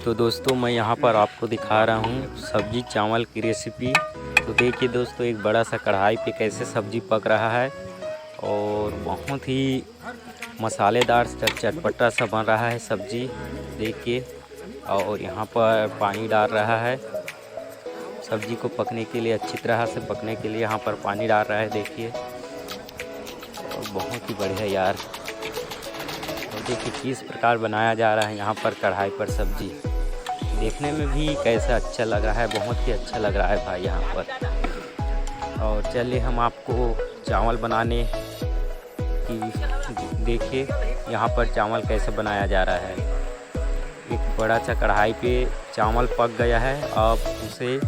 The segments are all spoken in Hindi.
तो दोस्तों मैं यहाँ पर आपको दिखा रहा हूँ सब्जी चावल की रेसिपी। तो देखिए दोस्तों, एक बड़ा सा कढ़ाई पे कैसे सब्जी पक रहा है और बहुत ही मसालेदार चटपटा सा बन रहा है सब्जी। देखिए, और यहाँ पर पानी डाल रहा है सब्जी को पकने के लिए, अच्छी तरह से पकने के लिए यहाँ पर पानी डाल रहा है। देखिए, और बहुत ही बढ़िया यार। और देखिए किस प्रकार बनाया जा रहा है यहाँ पर कढ़ाई पर सब्जी। देखने में भी कैसा अच्छा लग रहा है, बहुत ही अच्छा लग रहा है भाई यहाँ पर। और चलिए हम आपको चावल बनाने की देखिए यहाँ पर चावल कैसे बनाया जा रहा है। एक बड़ा सा कढ़ाई पे चावल पक गया है, अब उसे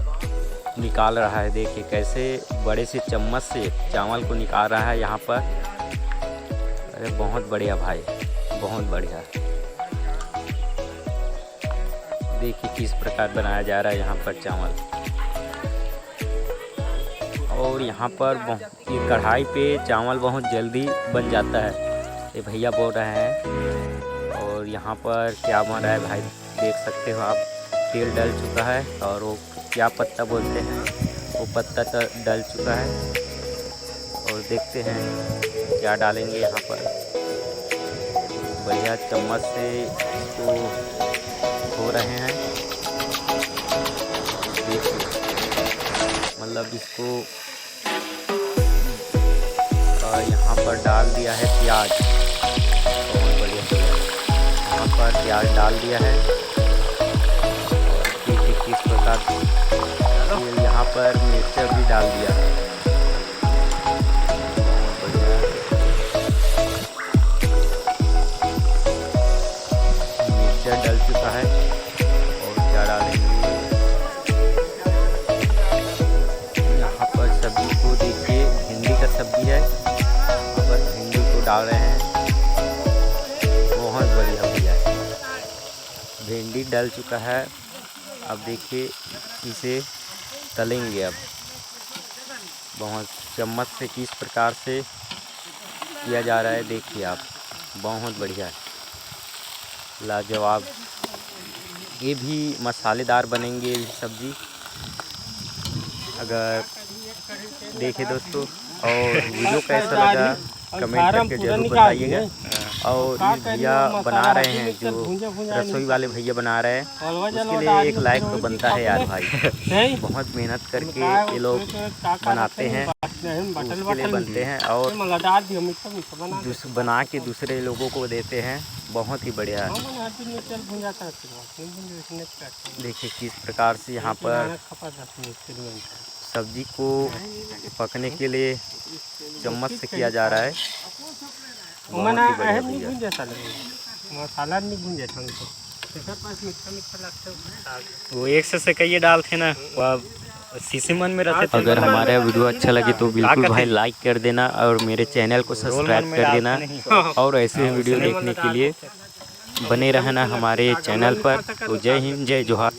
निकाल रहा है। देखिए कैसे बड़े से चम्मच से चावल को निकाल रहा है यहाँ पर। अरे बहुत बढ़िया भाई, बहुत बढ़िया। देखिए किस प्रकार बनाया जा रहा है यहाँ पर चावल। और यहाँ पर ये कढ़ाई पे चावल बहुत जल्दी बन जाता है, ये भैया बोल रहे हैं। और यहाँ पर क्या बन रहा है भाई, देख सकते हो आप। तेल डल चुका है और वो क्या पत्ता बोलते हैं, वो पत्ता तो डल चुका है। और देखते हैं क्या डालेंगे यहाँ पर। बढ़िया चम्मच से इसको धो रहे हैं। देखिए मतलब इसको यहाँ पर डाल दिया है प्याज। बहुत बढ़िया, यहाँ पर प्याज डाल दिया है। देखिए किस प्रकार यहाँ पर मिर्च भी डाल दिया है। डल चुका है। और क्या डालेंगे यहाँ पर सब्जी को। देखिए भिंडी का सब्जी है, यहाँ पर भिंडी को डाल रहे हैं। बहुत बढ़िया भैया, भिंडी डल चुका है। अब देखिए इसे तलेंगे। अब बहुत चम्मच से किस प्रकार से किया जा रहा है, देखिए आप। बहुत बढ़िया, लाजवाब। ये भी मसालेदार बनेंगे ये सब्जी। अगर देखें दोस्तों, और वीडियो कैसा लगा कमेंट करके ज़रूर बताइएगा। और ये भैया बना रहे हैं, जो रसोई वाले भैया बना रहे हैं, उसके लिए एक लाइक तो बनता है यार भाई। बहुत मेहनत करके ये लोग बनाते हैं, उसके लिए बनते हैं और बना के दूसरे लोगों को देते हैं। बहुत ही बढ़िया। देखिए किस प्रकार से यहाँ पर सब्जी को पकने के लिए चम्मच से किया जा रहा है। बहुत ही बढ़िया। वो एक से कई डालते ना, शीशे मन में रहते। अगर हमारा वीडियो अच्छा लगे तो बिल्कुल भाई लाइक कर देना और मेरे चैनल को सब्सक्राइब कर देना। और ऐसे वीडियो देखने के लिए बने रहना हमारे चैनल पर। तो जय हिंद, जय जोहार।